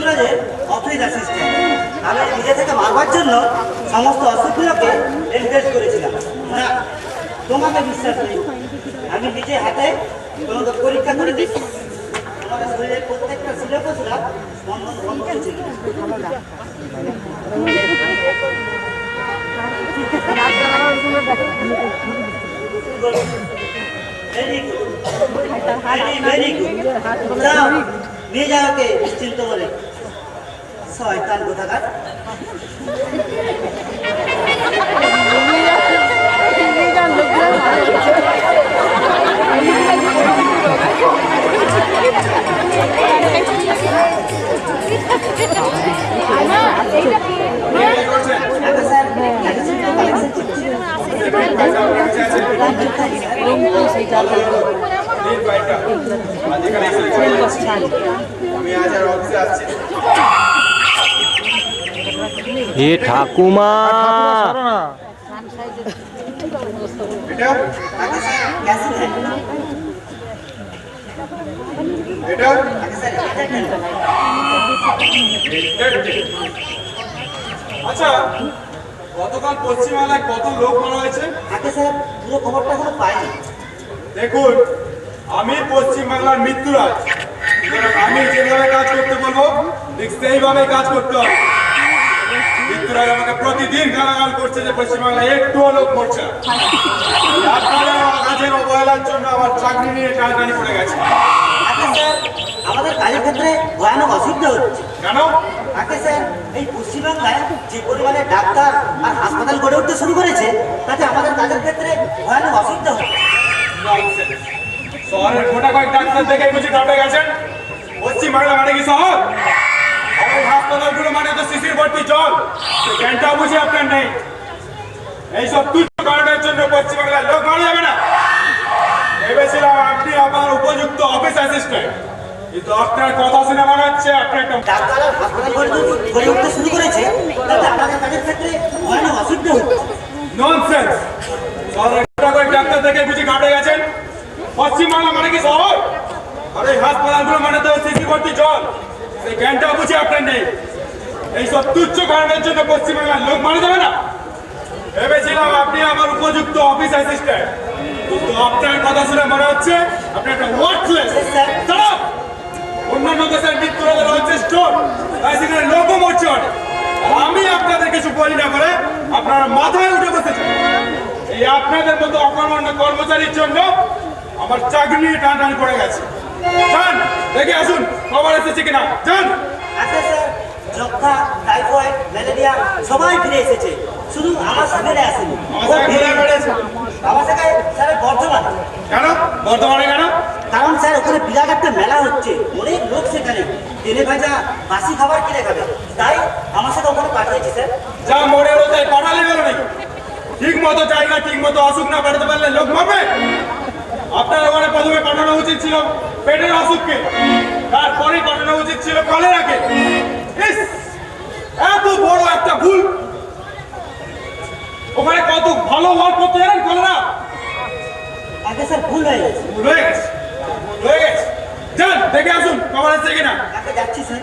মৃত্যুরাজের office assistant. আমি নিজে থেকে মারবার জন্য সমস্ত অসুখগুলোকে এনকারেজ করেছিলাম। না, তোমাকে বিশ্বাস নেই। আমি নিজে হাতে তোমাকে পরীক্ষা করে দেখি। তোমাদের শরীরের প্রত্যেকটা সিলেবাসরা স্পন্দন বন্ধ ছিল। নিয়ে যাও ওকে নিশ্চিন্ত বলে। শয়তান কোথাকার। হে ঠাকুমা, আচ্ছা, গতকাল পশ্চিমবাংলায় কত লোক মারা হয়েছে? পুরো খবরটা এখনো পাইনি। দেখুন, আমি পশ্চিমবাংলার মৃত্যুরাজ। আমি যেভাবে কাজ করতে বলবো ঠিক সেইভাবে কাজ করতে হবে। মৃত্যুরাজ আমাকে প্রতিদিন গালাগাল করছে যে পশ্চিমবাংলায় একটুও লোক মরছে না। আপনাদের কাজের অবহেলার জন্য আমার চাকরি নিয়ে টানাটানি পড়ে গেছে। আমাদের কাজের ক্ষেত্রে ভয়ানক অসুবিধা হচ্ছে। কেন? স্যার, এই পশ্চিমবাংলায় যে পরিমাণে ডাক্তার আর হাসপাতাল গড়ে উঠতে শুরু করেছে, তাতে আমাদের কাজের ক্ষেত্রে ভয়ানক অসুবিধা হচ্ছে। শহরের গোটা কয়েক ডাক্তার দেখে বুঝি ঘটে গেছেন? পশ্চিমবাংলা মানে কি শহর? এই হাসপাতালগুলো মানে তো শিশির ভর্তি জল। জ্ঞানটা বুঝি আপনার নেই। এইসব তুচ্ছ কারণের জন্য পশ্চিমবাংলার লোক মারা যাবে না। ভেবেছিলাম আপনি আমার উপযুক্ত অফিস অ্যাসিস্ট্যান্ট, কিন্তু আপনার কথা শুনে মনে হচ্ছে আপনি একটা ডাক্তার আর হাসপাতাল গড়ে উঠতে শুরু করেছে, তাতে আমাদের কাজের ক্ষেত্রে ভয়ানক অসুবিধা হচ্ছে। ননসেন্স। শহরের গোটা কয়েক ডাক্তার দেখে বুঝি ঘটে গেছেন? পশ্চিমবাংলা মানে কি শহর? আর এই হাসপাতালগুলো মানে তো শিশির ভর্তি জল। সেই জ্ঞানটা বুঝি আপনার নেই। এইসব তুচ্ছ কারণের জন্য পশ্চিমবাংলার লোক মারা যাবে না। ভেবেছিলাম আপনি আমার উপযুক্ত অফিস অ্যাসিস্ট্যান্ট, কিন্তু আপনার কথা শুনে মনে হচ্ছে আপনি একটা ওয়ার্থলেস। অন্যান্য দেশের মৃত্যুরাজের হচ্ছে স্টোর, তাই সেখানে লোকও মরছে অনেক। আমি আপনাদের কিছু বলি না বলে আপনারা মাথায় উঠে বসেছেন। এই আপনাদের মতো অকর্মণ্য কর্মচারীর জন্য আমার চাকরি নিয়ে টানাটানি পড়ে গেছে। যান দেখে আসুন খবর এসেছে কিনা। যান। আচ্ছা স্যার, যক্ষা, টাইফয়েড, ম্যালেরিয়া সবাই ফিরে এসেছে, শুধু আমার সাথে আসেনি। আমার সাথে স্যার বর্ধমানে। কেন বর্ধমানে কেন? কারণ স্যার ওখানে বিরাট একটা মেলা হচ্ছে, অনেক লোক সেখানে তেলে ভাজা বাসি খাবার কিনে খাবে, তাই আমার সাথে ওখানে পাঠিয়েছি স্যার। যা মনে হলো তাই পাঠালে গেল নাকি? ঠিক মতো জায়গা ঠিক মতো অসুখ না পাঠাতে পারলে লোক মরবে। আপনার ওখানে প্রথমে পাঠানো উচিত ছিল পেটের অসুখকে, তারপরে পাঠানো উচিত ছিল কলেরাকে। এত বড় একটা ভুল। ওখানে কত ভালো ওয়ার্ক করতে জানেন কলেরা। আগে স্যার ভুল হয়ে গেছে। ভুল হয়ে গেছে, ভুল হয়ে গেছে। যান দেখে আসুন খবর আছে কিনা। আগে যাচ্ছি স্যার।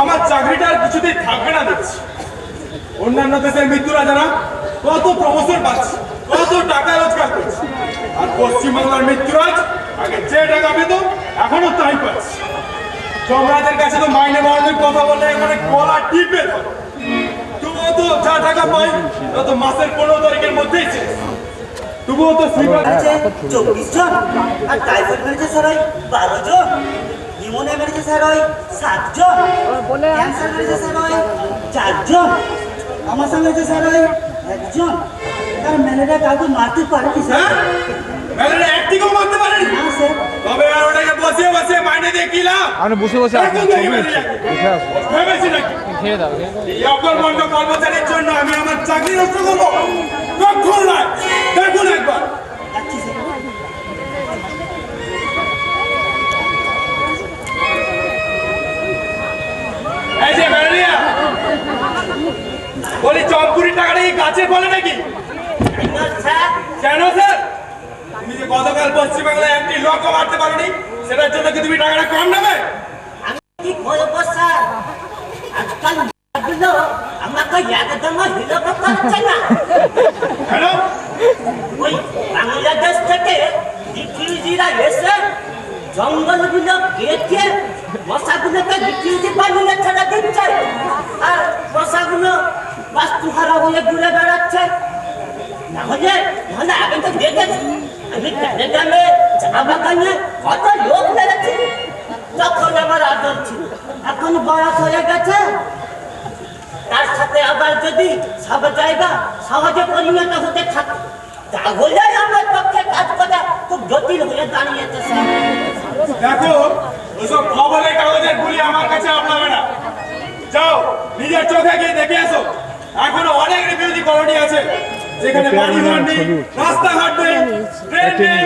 আমার চাকরিটা আর কিছুতেই থাকবে না দেখছি। অন্যান্য দেশের মৃত্যুরা যারা কত প্রমোশন পাচ্ছে, কত টাকা রোজগার করছে, আর পশ্চিমবাংলার মৃত্যুরাজ আগে যে টাকা পেত এখনো তাই পাচ্ছে। যমরাজের কাছে তো মাইনে বাড়ানোর কথা বললে এখানে গলা টিপে ধরে। তবুও তো যা টাকা পাই তত মাসের 15 তারিখের মধ্যেই শেষ। তবুও তো মেরেছে 24 জন, আর টাইফয়েড মেরেছে স্যার ওই 12 জন, নিউমোনিয়া মেরেছে স্যার ওই 7 জন, ক্যান্সার মেরেছে স্যার ওই 4 জন, আমার সঙ্গে মেরেছে স্যার ওই 1 জন। আর ম্যালেরিয়া কাউকে মারতে পারেনি স্যার। ম্যালেরিয়া একটিকেও মারতে পারেনি? না স্যার। তবে আর ওটাকে বসিয়ে বসিয়ে মাইনে দিয়ে কি লাভ? আপনি বসে বসে ভেবেছি নাকি খেয়ে দাও। এই অকর্মণ্য কর্মচারীর জন্য আমি আমার চাকরি নষ্ট করবো? কখন নয়, দেখুন একবার। যাচ্ছি স্যার। এই যে ম্যালেরিয়া, বলি চম্পুরির টাকাটা কি গাছে বলে নাকি? কেন স্যার? তুমি যে গতকাল পশ্চিমবাংলায় একটি লোকও মারতে পারোনি, সেটার জন্য কি তুমি টাকাটা কম নেবে? কি করবো স্যার, আজকাল গুলো আমাকে একদম হিরো করছে না। কেন? ওই বাংলাদেশ থেকে রিফিউজিরা এসে জঙ্গলগুলো কেটে মশাগুলোকে রিফিউজি বানিয়ে ছেড়ে দিচ্ছে, আর মশাগুলো বাস্তুহারা হয়ে ঘুরে বেড়াচ্ছে। নাহলে নাহলে আগে তো দেখেছি আমি টেলিগ্রামে চা বাগানে কত লোক বেড়েছে, তখন আমার আদর ছিল, এখন বয়স হয়ে গেছে। তার সাথে আবার যদি সব জায়গা সহজে পরিণত হতে থাকে তাহলে আমার পক্ষে কাজ করা খুব জটিল হয়ে দাঁড়িয়েছে স্যার। দেখো, ওসব খবরের কাগজের গুলি আমার কাছে আপনাবে না। যাও, নিজের চোখে গিয়ে দেখে এসো। এখনো অনেক রিফিউজি কলোনি আছে যেখানে বাড়িঘর নেই, রাস্তাঘাট নেই, ট্রেন নেই,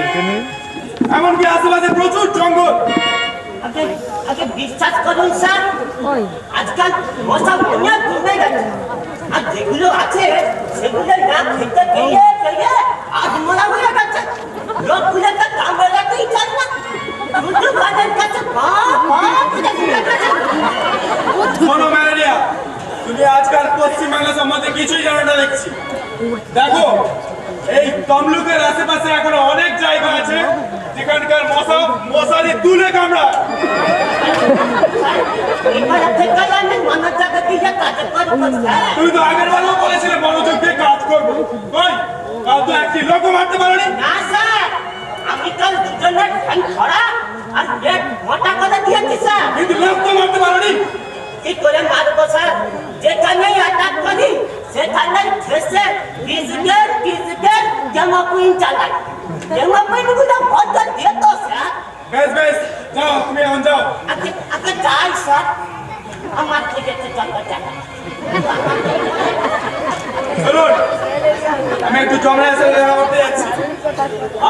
এমনকি আশেপাশে প্রচুর জঙ্গল। আগে আগে বিশ্বাস করুন স্যার, আজকাল মশা অনেক কমে গেছে, আর যেগুলো আছে সেগুলো না খেতে গিয়ে গিয়ে আধমরা হয়ে গেছে। লোকগুলোকে কামড়াতেই চান না, দুটো বাদের কাছে পা পা করে ঘুরে গেছে। কোনো ম্যালেরিয়া, তুমি আজকাল পশ্চিমবাংলা সম্বন্ধে কিছুই জানো না দেখছি। দেখো, এই তমলুকের আশেপাশে এখনো অনেক জায়গা আছে যেখানকার মশারি তুলে কামড়ায়। এবার থেকে আমি মনোযোগ দিয়ে কাজ করবো স্যার। তুমি তো আগের বারেও বলেছিলে মনোযোগ দিয়ে কাজ করবো, কই কাল তো একটি লোকও মারতে পারোনি। না স্যার, আমি কাল দুজনের ঠ্যাং খড়া আর পেট মোটা করে দিয়েছি স্যার। কিন্তু লোক তো মারতে পারোনি। কি করে মারবো স্যার, যেখানেই অ্যাটাক করি সেখানেই ঠেসে ডিজিটাল ডেমোকুইন চালাই। ডেমোকুইনগুলো বন্ধ দিয়ে তো স্যার। বেশ বেশ, যাও তুমি এখন যাও। আগে আগে যাই স্যার, আমার থেকে তো টাকা চলুন, আমি একটু জমরা এসে দেখা করতে যাচ্ছি।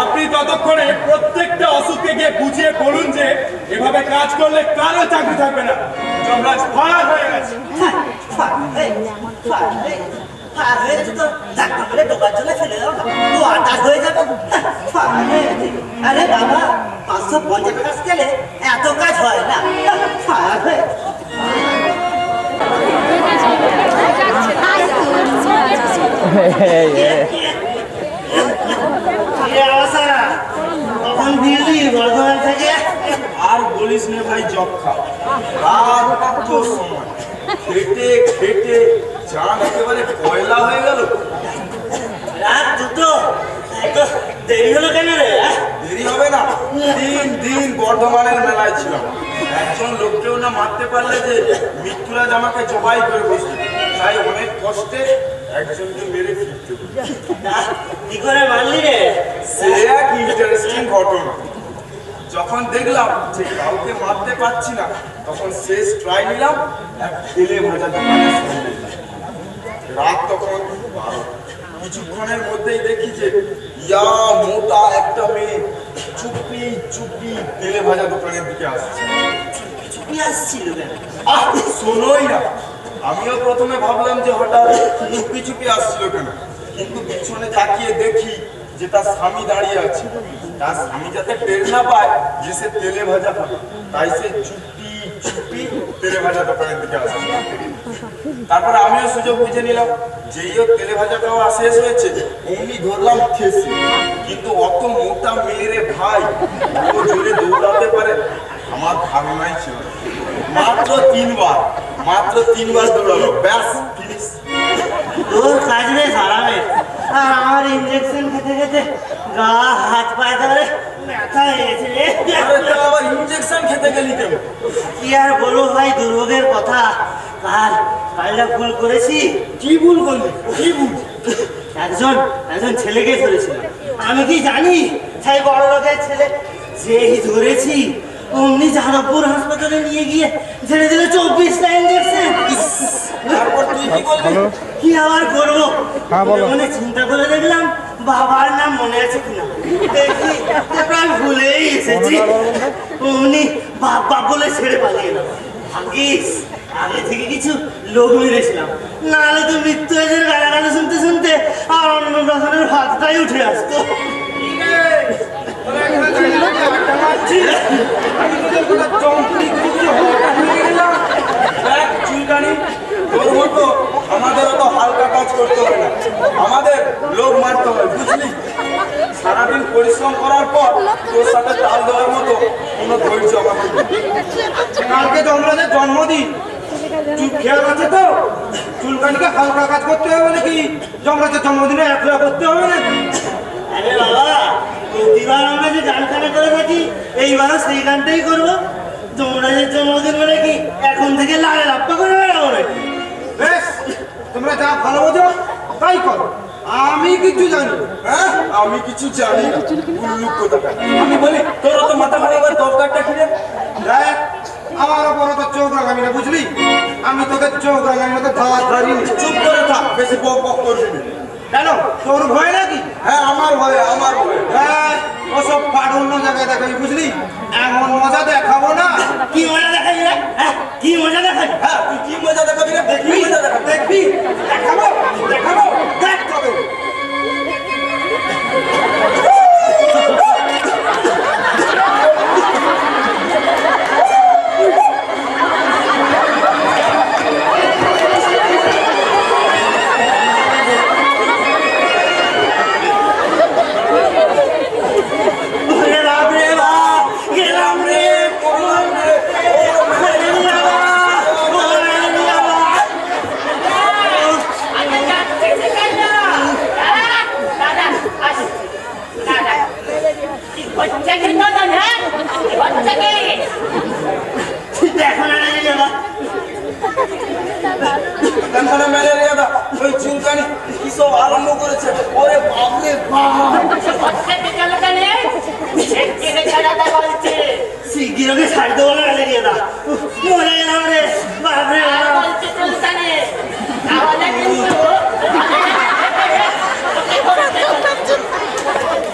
আপনি ততক্ষণে প্রত্যেকটা অসুখকে গিয়ে বুঝিয়ে বলুন যে এভাবে কাজ করলে কারো চাকরি থাকবে না। যমরাজ ফারার হয়ে গেছে। আরে বাবা, 550 টাকা স্কেলে এত কাজ হয় না। তখন দিল্লি বর্ধমান থেকে আর বলিস নে ভাই, যক্ষা আর কত সময় খেটে খেটে জান একেবারে কয়লা হয়ে গেল। রাত দুটো, এত দেরি হলো কেন রে? দেরি হবে না, দিন দিন বর্ধমানের মেলায় ছিলাম। একজন লোককেও না মারতে পারলে যে মৃত্যুরাজ আমাকে জবাই করে বসবে, তাই অনেক কষ্টে একজনকে মেরে ফিরতে হলো। কি করে মানলি রে? সে এক ইন্টারেস্টিং ঘটনা। যখন দেখলাম যে কাউকে মারতে পারছি না, তখন শেষ ট্রাই নিলাম এক তেলে ভাজা দোকানে সামনে। রাত তখন 12। কিছুক্ষণের মধ্যেই দেখি যে ইয়া মোটা একটা মেয়ে চুপি চুপি তেলে ভাজা দোকানের দিকে আসছে। চুপি আসছিল কেন? শোনোই না, আমিও প্রথমে ভাবলাম যে হঠাৎ চুপি চুপি আসছিল কেন, কিন্তু পিছনে তাকিয়ে দেখি যে তার স্বামী দাঁড়িয়ে আছে। তার স্বামী যাতে টের না পায় যে সে তেলে ভাজা খাবে, তাই সে চুপি চুপি তেলে ভাজা দোকানের দিকে আসছে। তারপরে আমিও সুযোগ বুঝে নিলাম, যেই ও তেলে ভাজা খাওয়া শেষ হয়েছে অমনি ধরলাম ঠেসে। কিন্তু অত মোটা মেয়েরে ভাই ও জোরে দৌড়াতে পারে আমার ধারণাই ছিল না। মাত্র তিনবার দৌড়ালো, ব্যাস ফিনিশ। তোর কাজ বেশ আরামে, আর আমার ইঞ্জেকশন খেতে খেতে গা হাত পায়ে ধরে ব্যথা হয়ে গেছে রে। আরে তা আবার ইনজেকশন খেতে গেলি কেন? কি আর বলবো ভাই, দুর্ভোগের কথা। কালটা ভুল করেছি। কি ভুল করলি? কি ভুল? একজন ছেলেকে ধরেছিল। আমি কি জানি সেই বড় লোকের ছেলে, যেই ধরেছি অমনি যাদবপুর হাসপাতালে নিয়ে গিয়ে ছেড়ে দিল 24টা ইঞ্জেকশন। তারপর তুই কি করলি? কি আবার করবো, মনে চিন্তা করে দেখলাম বাবার নাম মনে আছে কিনা। দেখি প্রায় ভুলেই এসেছি। অমনি বাপ বাপ বলে ছেড়ে পালিয়ে এলাম। ভাগ্যিস আগে থেকে কিছু লোক মেরেছিলাম, নাহলে তো মৃত্যু এদের গালাগালি শুনতে শুনতে আর অন্নপ্রাশনের হাতটাই উঠে আসতো। আমি তোদের কোনো চমকি কিছু করতে হয় না, আমাদের লোক মারতে হয়, বুঝলি? সারাদিন পরিশ্রম করার পর তোর সাথে তাল দেওয়ার মতো কোনো ধৈর্য আমাকে নেই। কালকে যমরাজের জন্মদিন, চুপ খেয়াল আছে তো? চুলকানিকে হালকা কাজ করতে হবে নাকি যমরাজের জন্মদিনে একলা করতে হবে নাকি? আরে বাবা, প্রতিবার আমরা যে গানখানা করে থাকি এইবারও সেই গানটাই করবো। যমরাজের জন্মদিন মানে কি এখন থেকে লাড়ে লাপ্পা করে বেড়াবো নাকি? বেশ, তোমরা যা ভালো বোঝো তাই করো, আমি কিছু জানি না। হ্যাঁ, আমি কিছু জানি না, উল্লুক কোথাকার। আমি বলি তোর তো মাথা খারাপের দরকারটা কি রে? দেখ, আমার ওপর তো চোখ রাখাবি না, বুঝলি? আমি তোদের চোখ রাখার মতো ধার ধারিনি। চুপ করে থাক, বেশি বক বক করবি না। কেন, তোর ভয় নাকি? হ্যাঁ, আমার ভয়ে, আমার ভয়ে। দেখ, ওসব পাড় অন্য জায়গায় দেখাবি, বুঝলি? এমন মজা দেখাবো না। কি মজা দেখাবি রে? হ্যাঁ, কি মজা দেখাবি? হ্যাঁ, তুই কি মজা দেখাবি রে? কি মজা দেখাবি? দেখবি, দেখাবো, দেখাবো, দেখ তবে। ওরে বাপ রে বাপ, গেলাম রে, করলাম রে, ওরে বাবা, ওরে বাবা। আমি যাচ্ছি সেখানে। দাদা, আসি। দাদা, কি হচ্ছে কি দাদা, হ্যাঁ? কি হচ্ছে কি? দেখো না রে বাবা, দেখো না ম্যালেরিয়া দা, ওই চুলকানি কি সব আরম্ভ করেছে। ওরে বাপ রে বাপ। হচ্ছে কি চলো জানে? একটি বেচারাটা বলছে। শিগগির ওকে ছাড় দেবো না রে দা। মরে গেলাম রে, বাপ রে আর বাপ। বলছে চলো জানে। তাহলে কিন্তু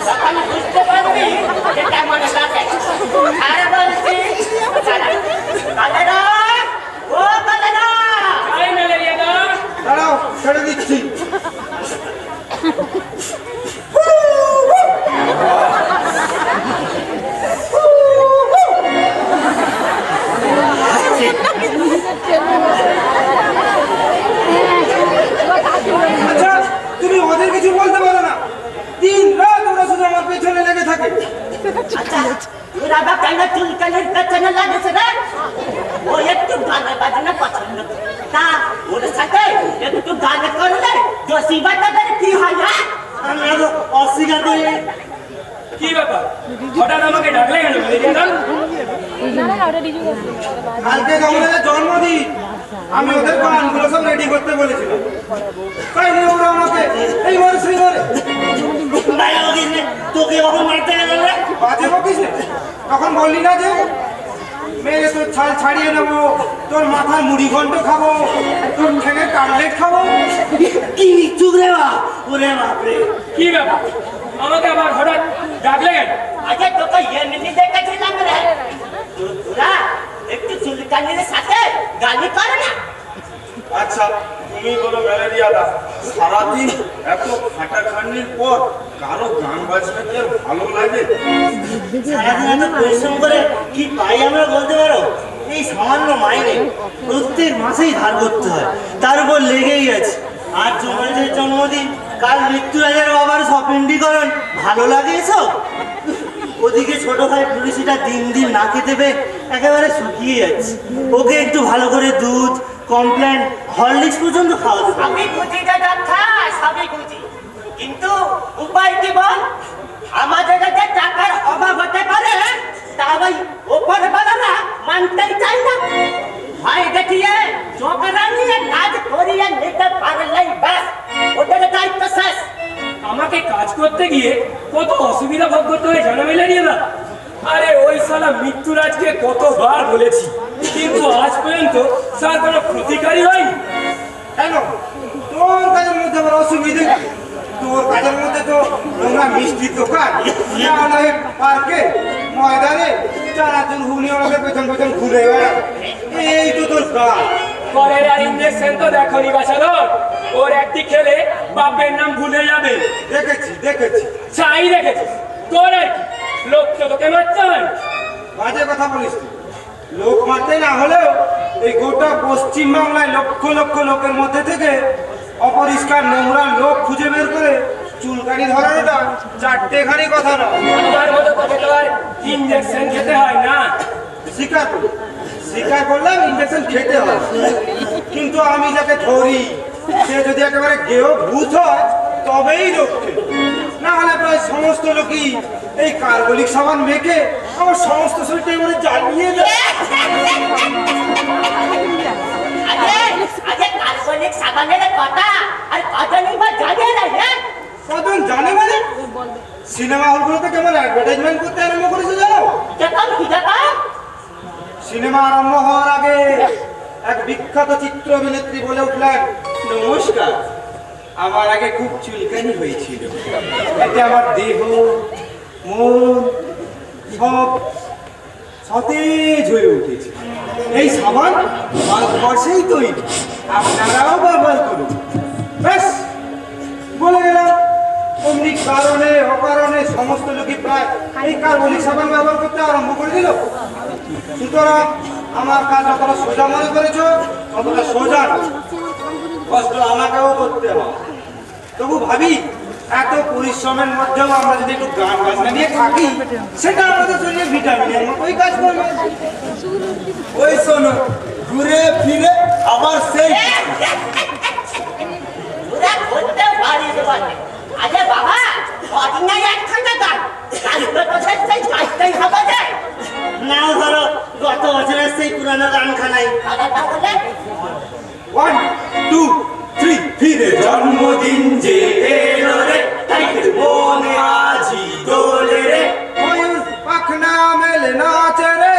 তখন বুঝতে পারবি যে কেমন লাগে। আর বলছি, কালেরা, ও কালেরা, দাঁড়াও, ছেড়ে দিচ্ছি। আচ্ছা, তুমি ওদের কিছু বলতে পারো না? দিন রাত ওরা শুধু আমার পেছনে লেগে থাকে। আচ্ছা, তোরা বা কেন চুলকানির পেছনে লাগেছে রে? ও একটু গানে বাজনা পছন্দ করে। তা ওর সাথে একটু গান করলে দোষী বাচ্চাদের কি হয় না? আমরা তো অস্বীকার করি। কি ব্যাপার হঠাৎ আমাকে ডাকলে কেন ম্যালেরিয়া দা? কালকে যমরাজের জন্মদিন, আমি ওদের গানগুলো সব রেডি করতে বলেছিলাম। তাই নিয়ে ওরা আমাকে এইবারে সেইবারে বাইরে বকিস নে, তোকে কখন মারতে গেল রে? বাজে বকিস না। তখন বললি না যে মেরে তোর ছাল ছাড়িয়ে নেবো, তোর মাথায় মুড়ি ঘন্ট খাবো, তোর ঠেঙে কাটলেট খাবো। কি নিচ্ছুক রে বাপ, ওরে বাপ রে। কি ব্যাপার আমাকে আবার হঠাৎ ডাকলে কেন? আগে তোকে এমনি দেখেছিলাম রে। তোরা একটু চুলকানির সাথে গালি করে না? আচ্ছা, তুমি বলো ম্যালেরিয়া দা, সারাদিন এত খাটাখাটনির পর কারো গান বাজনা কি আর ভালো লাগে? সারাদিন এত পরিশ্রম করে কি পাই আমরা বলতে পারো? এই সামান্য মাইনে প্রত্যেক মাসেই ধার করতে হয়, তার উপর লেগেই আছে। আর যমরাজের জন্মদিন, কাল মৃত্যুরাজের বাবার সপিন্ডিকরণ, ভালো লাগে এসব? ওদিকে ছোট ভাই পুলিশিটা দিন দিন না খেতে পেয়ে একেবারে শুকিয়ে যাচ্ছে। ওকে একটু ভালো করে দুধ, কমপ্লেন, হরলিক্স পর্যন্ত খাওয়াতে পারে। আমি বুঝি যে কথা, সবই বুঝি, কিন্তু উপায় কি বল? আমাদের যে টাকার অভাব হতে পারে তা ওই ওপর বালারা মানতেই চাই না। ভাই দেখিয়ে চোখরা নিয়ে কাজ করিয়ে নিতে পারলেই ব্যাস, ওদের দায়িত্ব শেষ। আমাকে কাজ করতে গিয়ে কত অসুবিধা ভোগ করতে হয় জানো ম্যালেরিয়া দা? আরে ওই শালা মৃত্যুরাজকে কতবার বলেছি, কিন্তু আজ পর্যন্ত তার কোনো প্রতিকারই হয়নি। কেন, তোর কাজের মধ্যে আমার অসুবিধে কি? তোর কাজের মধ্যে তো নোংরা মিষ্টির দোকান, পার্কে, ময়দানে চারাচুর ঘুগনিওয়ালাদের পেছন পেছন ঘুরে বেড়া, এই তো তোর কাজ। কলেরার ইঞ্জেকশন তো দেখো নি বাছাধর, ওর একটি খেলে বাপের নাম ভুলে যাবে। দেখেছি দেখেছি, চাই রেখেছে তোর আর কি, লোক তো তোকে মারতে হয়। বাজে কথা বলিস তুই। লোক মারতে না হলেও এই গোটা পশ্চিম বাংলায় লক্ষ লক্ষ লোকের মধ্যে থেকে অপরিষ্কার নোংরা লোক খুঁজে বের করে চুলকানি ধরানোটা চারটেখানি কথা না। আমার মতো তোকে তো আর ইঞ্জেকশন খেতে হয় না। স্বীকার করলাম ইঞ্জেকশন খেতে হয়, কিন্তু আমি যাকে ধরি সে যদি একেবারে গেহ ভূত হয় তবেই রক্ষে, না হলে প্রায় সমস্ত লোকই এই কার্বলিক সাবান মেখে আমার সমস্ত শরীরটা এবারে জ্বালিয়ে দেয়। আগে কার্বনিক সাবানের কথা আর কজনই বা জানে না রে? কজন জানে মানে? সিনেমা হলগুলোতে কেমন অ্যাডভার্টাইজমেন্ট করতে আরম্ভ করেছে জানো? দেখো সিনেমা আরম্ভ হওয়ার আগে এক বিখ্যাত চিত্র অভিনেত্রী বলে উঠলেন, নমস্কার, আমার আগে খুব চুলকানি হয়েছিল, এতে আমার দেহ মন সব সতেজ হয়ে উঠেছে। এই সাবান ভারতবর্ষেই তৈরি, আপনারাও ব্যবহার করুন। ব্যাস বলে গেলাম। অমনি কারণে অকারণে সমস্ত লোকই প্রায় এই কার্বলিক সাবান ব্যবহার করতে আরম্ভ করে দিল। সুতরাং আমার কাজ যতটা সোজা মনে করেছ ততটা সোজা না, কষ্ট আমাকেও করতে হবে। তবু ভাবি এত পরিশ্রমের মধ্যেও আমরা যদি একটু গান বাজনা নিয়ে থাকি, সেটা আমাদের শরীরে ভিটামিনের মতোই কাজ করবে। ওই শোনো, ঘুরে ফিরে আবার সেই ওরা করতে পারি দেবানে। আরে বাবা, অদিনাই একখানা গান কালকে তো সেই কাজটাই হবে যে। নাও ধরো গত বছরের সেই পুরানো গানখানাই। তাহলে 1 2 3 ফিরে জন্মদিন যে এলো রে, তাই মনে আজি দোলে রে, ময়ূর পাখনা মেলে নাচে রে,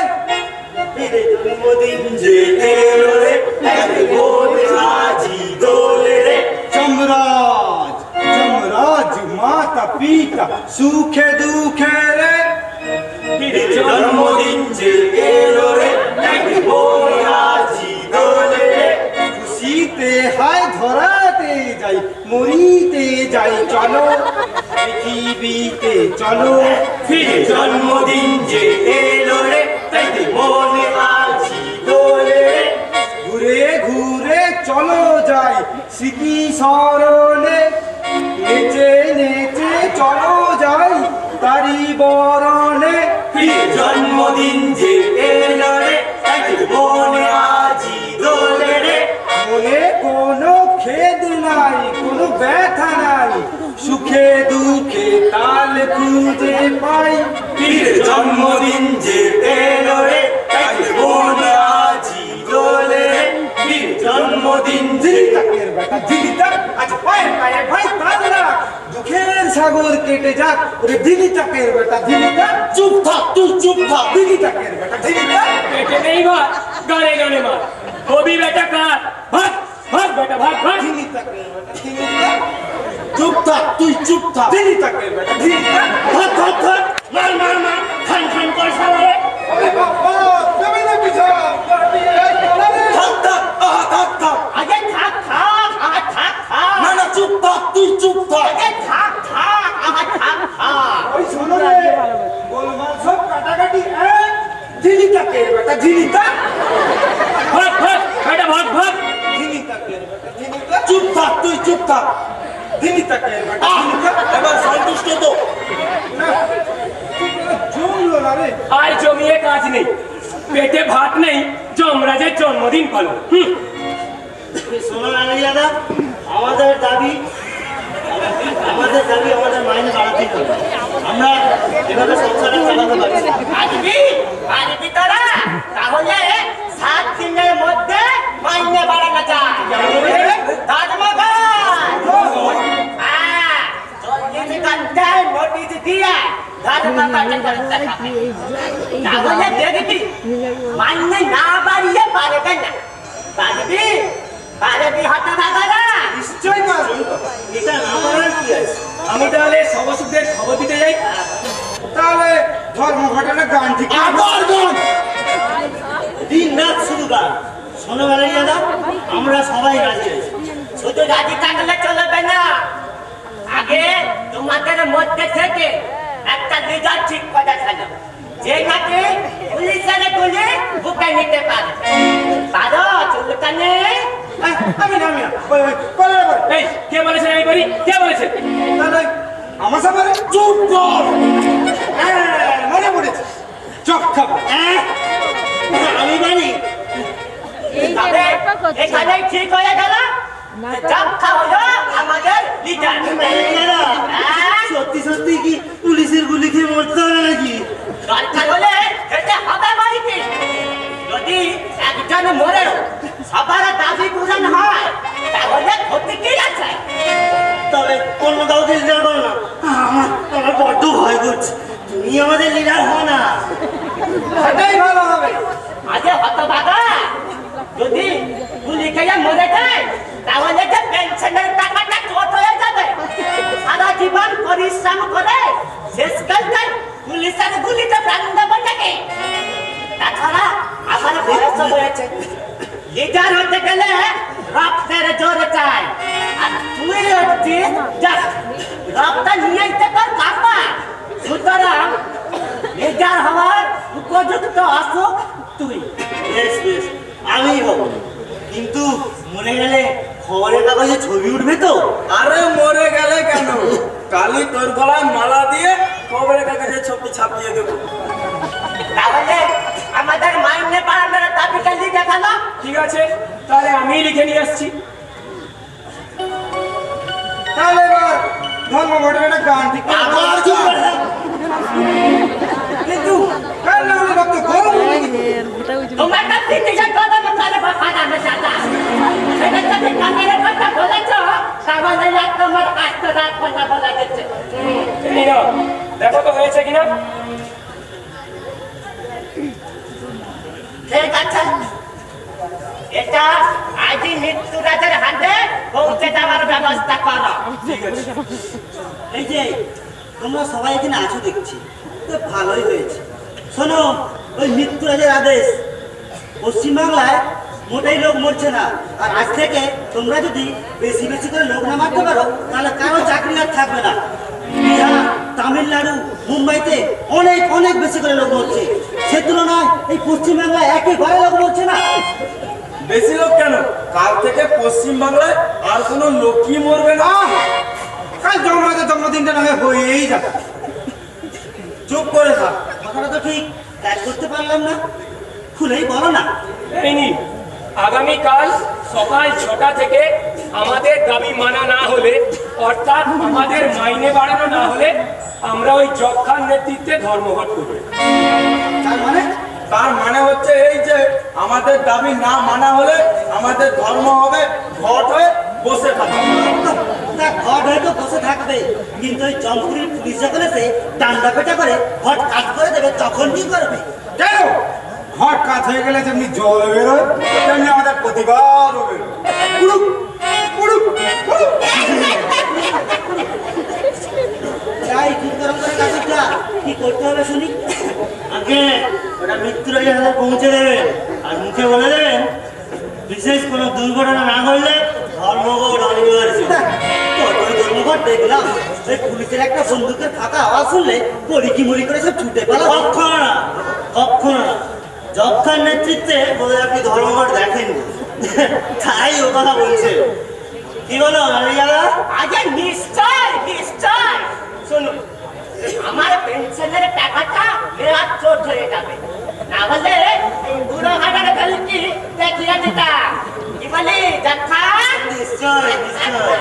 ফিরে জন্মদিন যে এলো রে, তাই মনে আজি দোলে রে। যমরাজ যমরাজ মাতা পিতা সুখে দুঃখে রে, ফিরে জন্মদিন যে এলো রে, তাই মনে আজি দোলে রে। খুশিতে হায় ধরাতে যাই, মরিতে যাই চলো, পৃথিবীতে চলো, ফিরে জন্মদিন যে এলো রে, তাই মনে আজি দোলে রে। ঘুরে ঘুরে চলো যাই স্মৃতি স্মরণে, নেচে নেচে চলো যাই তারি বরণে, ফিরে জন্মদিন যে এলো রে, তাই মনে আজি দোলে রে। মনে কোনো খেদ নাই, কোনো ব্যথা নাই, সুখে দুঃখে তাল খুঁজে পাই, ফিরে জন্মদিন যে এলো রে, তাই মনে আজি দোলে রে। ফিরে জন্মদিন ঝিলিকাকের বেটা ঝিলিকা, আজ পায়ে পায়ে ভাই তাজরা, দুঃখের সাগর কেটে যাক ওরে ঝিলিকাকের বেটা ঝিলিকা। চুপ থাক, তুই চুপ থাক। ঝিলিকাকের বেটা ঝিলিকা। পেটে নেই ভাত, গানে গানে মার। কবি বেটা কার, ভাত ভাত বেটা ভাত ভাত। ঝিলিকাকের বেটা ঝিলিকা। চুপ থাক, তুই চুপ থাক। ঝিলিকাকের বেটা ঝিলিকা। ভাত ভাত ভাত, মার মার মার, খান খান কর সালারে। ওরে বাবা, তুমি না পিছন করবি এই কলারে। থাক থাক, আহা থাক থাক। আগে থাক থাক, আহা থাক থাক। না না চুপ থাক, তুই চুপ থাক। আগে থাক থাক, আহা থাক থাক। ওই শোনো রে, গোলমাল সব কাটাকাটি এক। ঝিলিকাকের বেটা ঝিলিকা। ভাত ভাত বেটা ভাত ভাত। ঝিলিকাকের বেটা ঝিলিকা। চুপ থাক, তুই চুপ থাক। ঝিলিকাকের বেটা আহ, ঝিলিকা। এবার সন্তুষ্ট তো। না, জমলো না রে। আর জমিয়ে কাজ নেই, পেটে ভাত নেই, যমরাজের জন্মদিন পালন। শোনো রানী দাদা, আমাদের দাবি আমাদের মাইনে বাড়াতেই হবে। আমরা এভাবে সংসারটা চালাতে পারছি না। আসবি তোরা, তাহলে 7 দিনের মধ্যে মাইনে বাড়ানো যায়। তাজমহল 40 ঘন্টায় নোটিশ দিয়ে তাহলে দেখবি মাইনে না বাড়িয়ে পারবে না। পারবি পারবি হতে পারবে না। নিশ্চয়ই পারবো। এটা না করার কি আছে? আমি তাহলে সবসুখদের খবর দিতে যাই। তাহলে ধর্মঘটনা গান ঠিক আবার গান। দিন রাত শুধু গান। শোনো রানী দাদা, আমরা সবাই রাজি আছি। শুধু রাজি থাকলে চলবে না, আগে তোমাদের মধ্যে থেকে একটা লিডার ঠিক করে ফেলো, যে নাকি পুলিশের গুলি বুকে নিতে পারে। পারো চুলকানে? আমি না কলার এই কে বলেছে আমি করি? কে বলেছে? তাহলে আমার সামনে চুপ কর। মনে পড়েছে চপ খাবো। আমি জানি তবে এখানে ঠিক হয়ে গেল যক্ষা হলো আমাদের লিডার। সত্যি সত্যি কি পুলিশের গুলি খেয়ে মরতে হবে নাকি? দরকার হলে এটা হবে বাড়িতে। যদি একজন মরে সবার দাবি পূরণ হয় তাহলে ক্ষতি কি আছে? তবে অন্য কাউকে লিডার করো না। আমার বড্ড ভয় করছে। তুমি আমাদের লিডার হও না। সেটাই ভালো হবে। আজে হতভাগা যদি গুলি খেয়ে মরে যায় তাহলে যে পেনশনের টাকাটা কত হয়ে যাবে? সারা জীবন পরিশ্রম করে শেষকালে পুলিশের গুলিতে প্রাণ দেবো নাকি? তাছাড়া আমার বয়স হয়েছে, লিডার হতে গেলে রক্তের জোর চাই। আর তুই হচ্ছিস রক্ত নিয়ে তোর কাপা। সুতরাং লিডার হওয়ার উপযুক্ত অসুখ তুই। বেশ বেশ, আমি হব। কিন্তু মরে গেলে খবরের কাগজে ছবি উঠবে তো? আরে মরে গেলে কেন, কালি তোর গলায় মালা দিয়ে খবরের কাগজে ছবি ছাপিয়ে দেবো। তাহলে আমাদের মাইনে বাড়ানোর দাবিটা লিখে গেল। ঠিক আছে, তাহলে আমি লিখে নিয়ে আসছি। তাহলে এবার ধর্মঘটের একটা গান ঠিক করে দাও। আবার চুপ করে থাক। কিন্তু কাল না হলে রক্ত গরম হয়ে গেছে। তোমার কাছে নিজের কথা বলে বাবা না চাচা। সেটা যদি কানের কথা বলেছ তাহলে তোমার আত্মরাত কথা বলা যাচ্ছে। এই নাও, দেখো তো হয়েছে কিনা। ঠিক আছে, এটা আজই মৃত্যুরাজের হাতে পৌঁছে যাওয়ার ব্যবস্থা করো। ঠিক আছে। এই যে তোমরা সবাই এখানে আছো দেখছি, তো ভালোই হয়েছে। শোনো, ওই মৃত্যুরাজের আদেশ, পশ্চিমবাংলায় মোটেই লোক মরছে না। আর আজ থেকে তোমরা যদি বেশি বেশি করে লোক না মারতে পারো তাহলে কারো চাকরি আর থাকবে না। বিহার, তামিলনাড়ু, মুম্বাইতে অনেক অনেক বেশি করে লোক মরছে। সে তুলনায় এই পশ্চিমবাংলায় একেবারে লোক মরছে না। বেশি লোক কেন, কাল থেকে পশ্চিম বাংলায় আর কোনো লোকই মরবে না। কাল জন্মদিনের জন্মদিনটা না হয়েই যাবে। চুপ করে থাক, কথাটা তো ঠিক ত্যাগ করতে পারলাম না। খুলেই বলো না। এই নিন, আগামীকাল সকাল 6টা থেকে আমাদের দাবি মানা না হলে, অর্থাৎ আমাদের মাইনে বাড়ানো না হলে, আমরা ওই যক্ষার নেতৃত্বে ধর্মঘট করব। তার মানে হচ্ছে এই যে আমাদের দাবি না মানা হলে আমাদের ধর্ম হবে ঘট হয়ে বসে থাকা। তা ঘট হয়তো বসে থাকবে, কিন্তু ওই জমপুরের পুলিশ যখন এসে ডান্ডা পেটা করে ঘট কাজ করে দেবে, তখন কি করবে? কেন ঘট কাজ হয়ে গেলে যেমনি জল বেরোয় তেমনি আমাদের প্রতিবাদও বেরোয়। উড়ুক, উড়ুক, উড়ুক। তাই ঠিক গরম করে কাজটা কি করতে হবে শুনি। আগে ওটা মৃত্যুরাজের হাতে পৌঁছে দেবেন, আর মুখে বলে দেবেন বিশেষ কোনো দুর্ঘটনা না ঘটলে ধর্মঘট অনিবার্য। কতই ধর্মঘট দেখলাম, ওই পুলিশের একটা বন্দুকের ফাঁকা আওয়াজ শুনলে পরিকি মুড়ি করে সব ছুটে পালা। কখনো না, কখনো না। যক্ষার নেতৃত্বে বোধহয় আপনি ধর্মঘট দেখেননি, তাই ও কথা বলছে। কি বলো দাদা? আগে নিশ্চয় নিশ্চয় শুনুন, আমার পেনশনের টাকাটা মেয়াদ চোট হয়ে যাবে, না হলে বুড়ো হাজার গলতি দেখিয়ে দিতাম। কি বলি যক্ষা? নিশ্চয় নিশ্চয়।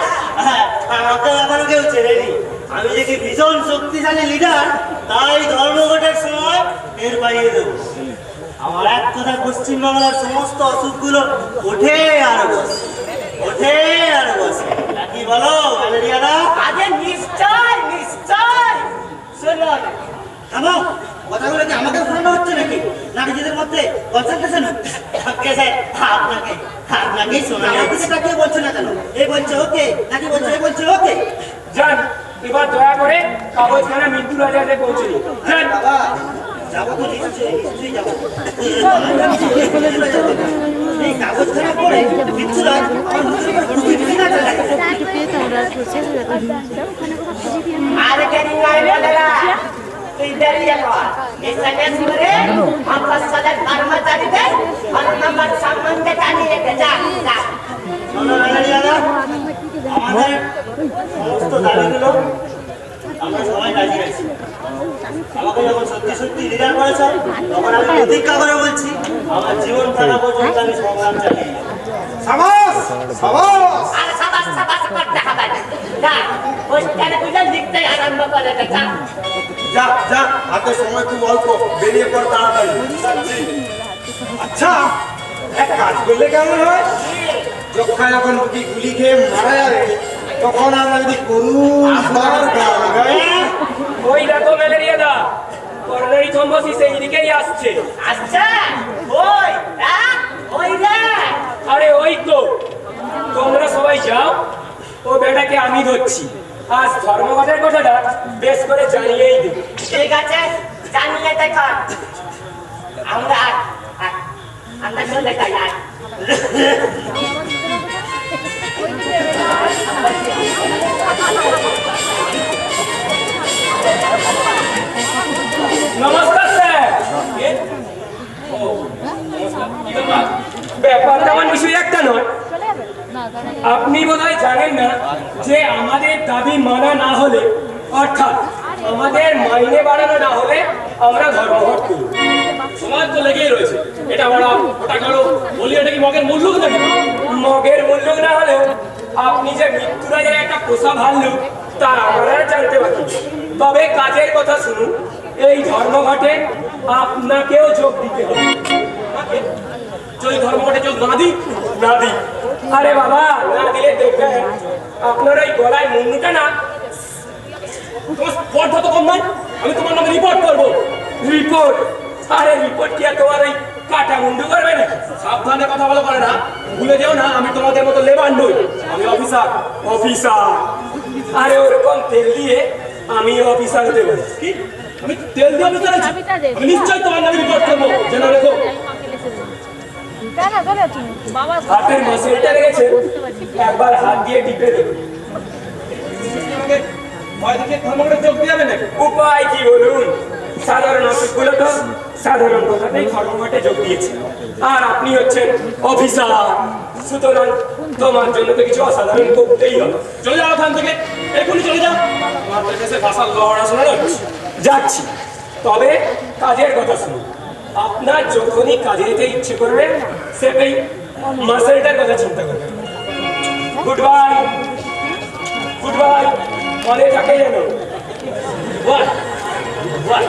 আমাকে এখনো কেউ চেনেনি। আমি দেখি ভীষণ শক্তিশালী লিডার, তাই ধর্মঘটের সময় টের পাইয়ে দেবো। আমার এক কথা, পশ্চিমবাংলার সমস্ত অসুখগুলো ওঠে আর বসে, ওঠে আর বসে। কি বলো ম্যালেরিয়ারা? আগে নিশ্চয় নিশ্চয় শুনুন, থামো, কথাগুলো কি আমাকে শোনানো হচ্ছে নাকি, না নিজেদের মধ্যে কনসেন্ট্রেশন হচ্ছে? আপনাকে আপনাকেই শোনানো হচ্ছে। তাকে বলছো না কেন? এ বলছে ওকে, নাকি বলছে এ বলছে ওকে? যান, এবার দয়া করে কাগজখানা মৃত্যুরাজে পৌঁছে দিন। যান। বাবা, যাবো তো নিশ্চয়ই, নিশ্চয়ই যাবো। এই কাগজখানা পড়ে মৃত্যুরাজ আমার মুখের উপর টুপি না চালায়। আর দেরি নয় বলেরা, তুই বেরিয়ে পড়। এসএমএস করে মফস্বলের কর্মচারীদের ফোন নম্বর সম্বন্ধে জানিয়ে দে। যা যা। শোনো ম্যালেরিয়ারা, আমার আমাকে যখন সত্যি সত্যি রিটার্ন করেছ তখন আমি প্রতিজ্ঞা করে বলছি আমার জীবন থাকা পর্যন্ত আমি সংগ্রাম চালিয়ে যাবো। সাবাস সাবাস আর সাবাস সাবাস করতে হবে না। যা পোস্টারে তুলে লিখতে আরম্ভ করে দে, যা। যা যা, হাতে সময় খুব অল্প, বেরিয়ে পড় তাড়াতাড়ি। আচ্ছা এক কাজ করলে কেমন হয়, যক্ষা যখন রুগী গুলি খেয়ে মারা যাবে তখন আমরা যদি করুণ স্বর গান গাই। ওই দেখো ম্যালেরিয়া দা, করোনারি থ্রম্বোসিস এই দিকেই আসছে। আচ্ছা ওই ওই রে আরে ওই তো, তোমরা সবাই যাও, ও বেটাকে আমি ধরছি। আজ ধর্মঘটের কথাটা বেশ করে জানিয়েই দেব। ঠিক আছে, জানিয়ে দেখো। আমরা আমরা চলে যাই। আর নমস্কার স্যার। কে? ও, নমস্কার। কি ব্যাপার? ব্যাপারটা আমার বিষয় একটা নয়। আপনি বোধহয় জানেন না যে আমাদের দাবি মানা না হলে, অর্থাৎ আমাদের মাইনে বাড়ানো না হলে আমরা ধর্মঘট করি। সমাজ তো লেগেই রয়েছে, এটা বাড়াও ওটা করো, বলি এটা কি মগের মূল্য নাকি? মগের মূল্য না হলেও আপনি যে মৃত্যুরাজের একটা পোষা ভাল্লুক তা আমরা জানতে পারি। তবে কাজের কথা শুনুন, এই ধর্মঘটে আপনাকেও যোগ দিতে হবে। যদি ধর্মঘটে যোগ না দিই, না দিই, আরে বাবা না দিলে দেখবেন আপনার ওই গলায় মুন্ডুটা না, তোমার স্পর্ধ তো কম নয়, আমি তোমার নামে রিপোর্ট করবো। রিপোর্ট? আরে রিপোর্ট কি আর তোমার ওই কাটা মুন্ডু করবে না? সাবধানে কথা বলো করে না, ভুলে যেও না আমি তোমাদের মতো লেবার নই, আমি অফিসার। অফিসার? আরে ওরকম তেল দিয়ে আমি অফিসার দেবো কি? আমি তেল দিয়ে অফিসার আছি? আমি নিশ্চয়ই তোমার নামে রিপোর্ট করবো, জেনে রেখো। হাতের মাসেলটা লেগেছে, একবার হাত দিয়ে টিপে দেবো। উপায় কি বলুন? সাধারণ অসুখগুলো তো সাধারণ কথাতেই ধর্মঘটে যোগ দিয়েছে, আর আপনি হচ্ছেন অফিসার, সুতরাং তোমার জন্য তো কিছু অসাধারণ করতেই হবে। চলে যাও ওখান থেকে, এখনই চলে যাও। তোমার কাছে ভাষার লড়া শোনা যাচ্ছি, তবে কাজের কথা শুনুন। আপনার যখনই কাজে যেতে ইচ্ছে করবে সেটাই মাসেলটার কথা চিন্তা করবেন। Good bye, good by. মনে থাকে যেন। What? What?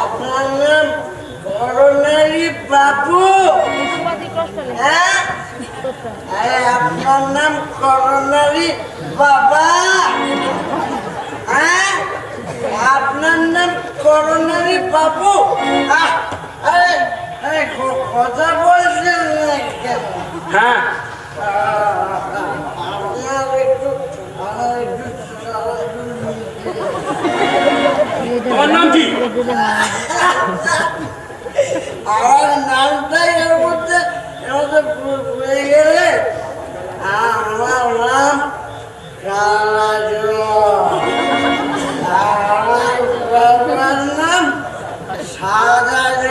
আপনার নাম করোনারি বাবু? হ্যাঁ, আরে আপনার নাম করোনারি বাবা? হ্যাঁ, আপনার নাম করোনারি বাবু? আরে আরে কথা বলছেন না কেন? হ্যাঁ, আপনার একটু তোমার নাম কি? আমার নামটাই এর মধ্যে ভুলে গেলে। আমার নাম কালাজ। আমার বাবার নাম সাদাজ।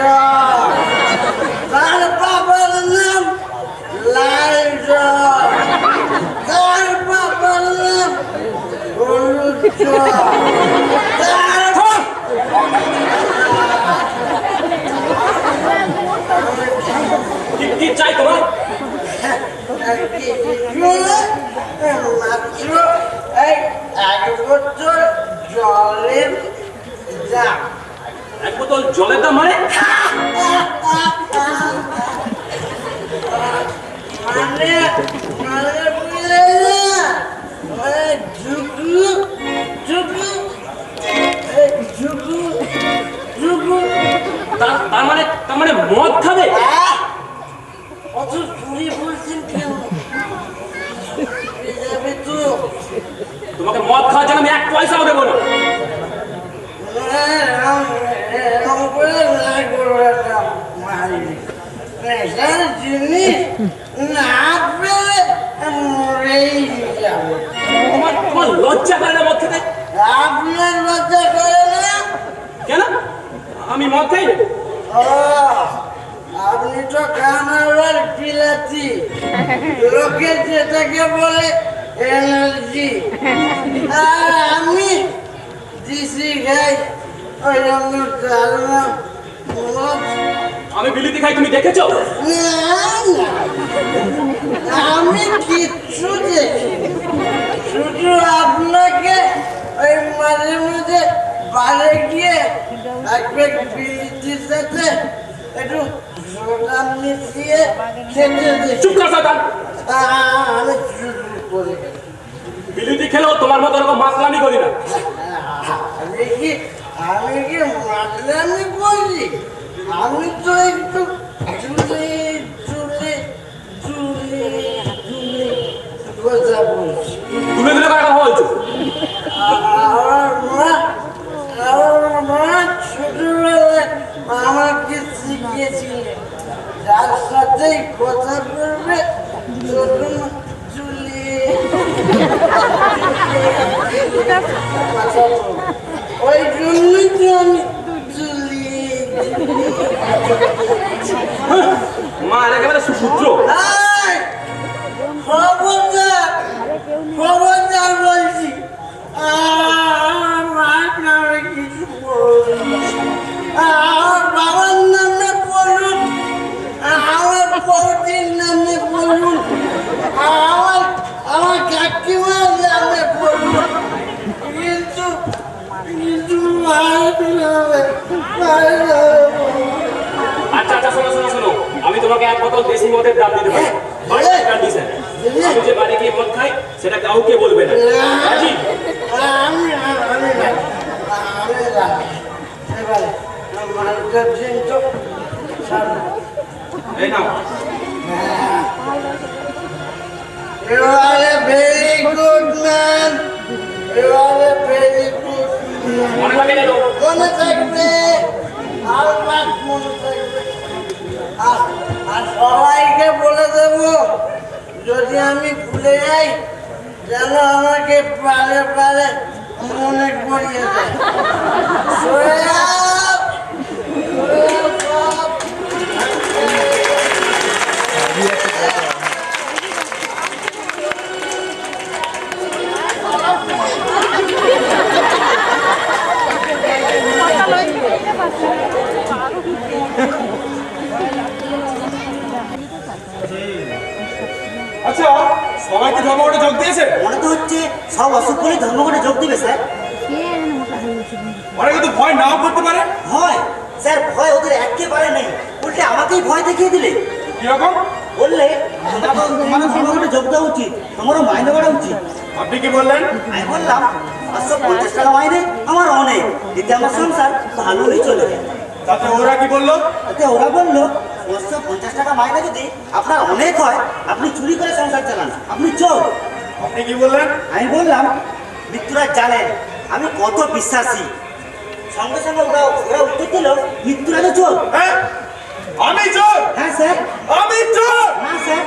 তার বাবার নাম লাইজ। তার বাবার নাম হলুদ। কি চাই তোমার? মাত্র এক বছর জলের দাম। এক বোতল জলের দাম মানে? মানে মানে বুঝলে না, মানে ঝুকু ঝুকু ঝুকু ঝুকু। তার মানে মদ খাবে? অত চুরি বলছেন কেন? যাবে তো। তোমাকে মদ খাওয়ার জন্য আমি এক পয়সাও দেবো না। জিনিস না তোমার লজ্জা করে না মদ খেতে? আপনার লজ্জা করে না? কেন? আমি মদ খাই না। ও, আপনি তো কানাডার বিলাতি, লোকে যেটাকে বলে এনার্জি, আর আমি দিশি খাই, ওই জন্য তার নাম মদ। আমি বিলিতি খাই, তুমি দেখেছো? না, না, আমি কিচ্ছু দেখি, শুধু আপনাকে ওই মাঝে মাঝে বাড়ি গিয়ে একবার বিলিতির সাথে একটু সোডা মিশিয়ে খেতে দেখি। চুপ কর শয়তান। আমি শুরু করি। বিলিতি খেলেও তোমার মতো ওরকম মাতলামি করি না। আমি কি মাতলামি করি? আমি তো একটু চুলে চুলে চুলে চুলে কথা বলছি। তুমি দিলে কথা বলছো? আমার মা ছোটবেলায় আমাকে শিখিয়েছিলেন, যার সাথেই কথা বলবে তখন চুলে কথা বলবে। ওই জন্যই তো আমি চুলি। মা একেবারে সুপুত্র। এই, খবরদার খবরদার বলছি, আমার মার নামে কিছু বলুন, আমার বাবার নামে বলুন, আমার বউটির নামে বলুন, আমার কাকিমার নামে বলুন, কিন্তু কিন্তু মায়ের নামে আচ্ছা আচ্ছা, শোনো শোনো শোনো, আমি তোমাকে এক বোতল দেশি মদের দাম দিতে পারি। কন্ডিশন, আমি যে বাড়ি গিয়ে মদ খাই সেটা কাউকে বলবে না। রাজি? এই নাও। You are a very good man. You are a very good man. মনে থাকে যেন। মনে থাকবে, আল্লাহ মনে থাকবে। আর সবাইকে বলে দেব, যদি আমি ভুলে যাই যেন আমাকে পারে পারে মনে করিয়ে দেয়। সোয়াব, সোয়াব। আচ্ছা, সবাই কি ধর্মঘটে যোগ দিয়েছে? মনে তো হচ্ছে সব অসুখগুলি ধর্মঘটে যোগ দিবে স্যার। ওরা কিন্তু ভয় নাও করতে পারে। হয় স্যার, ভয় ওদের একেবারে নেই, উল্টে আমাকেই ভয় দেখিয়ে দিলে। কিরকম? বললে তোমারও ধর্মঘটে যোগ দেওয়া উচিত, তোমারও মাইনে বাড়া উচিত। আপনি কি বললেন? আমি বললাম 550 টাকা মাইনে আমার অনেক, এতে আমার সংসার ভালোই চলে যায়। তাতে ওরা কি বললো? এতে ওরা বললো 550 টাকা মাইনে যদি আপনার অনেক হয়, আপনি চুরি করে সংসার চালান, আপনি চোর। আপনি কি বললেন? আমি বললাম মৃত্যুরাজ জানেন আমি কত বিশ্বাসী। সঙ্গে সঙ্গে ওরা উত্তর দিল মৃত্যুরাজও চোর। হ্যাঁ, আমি চোর। হ্যাঁ স্যার। আমি চোর। না স্যার,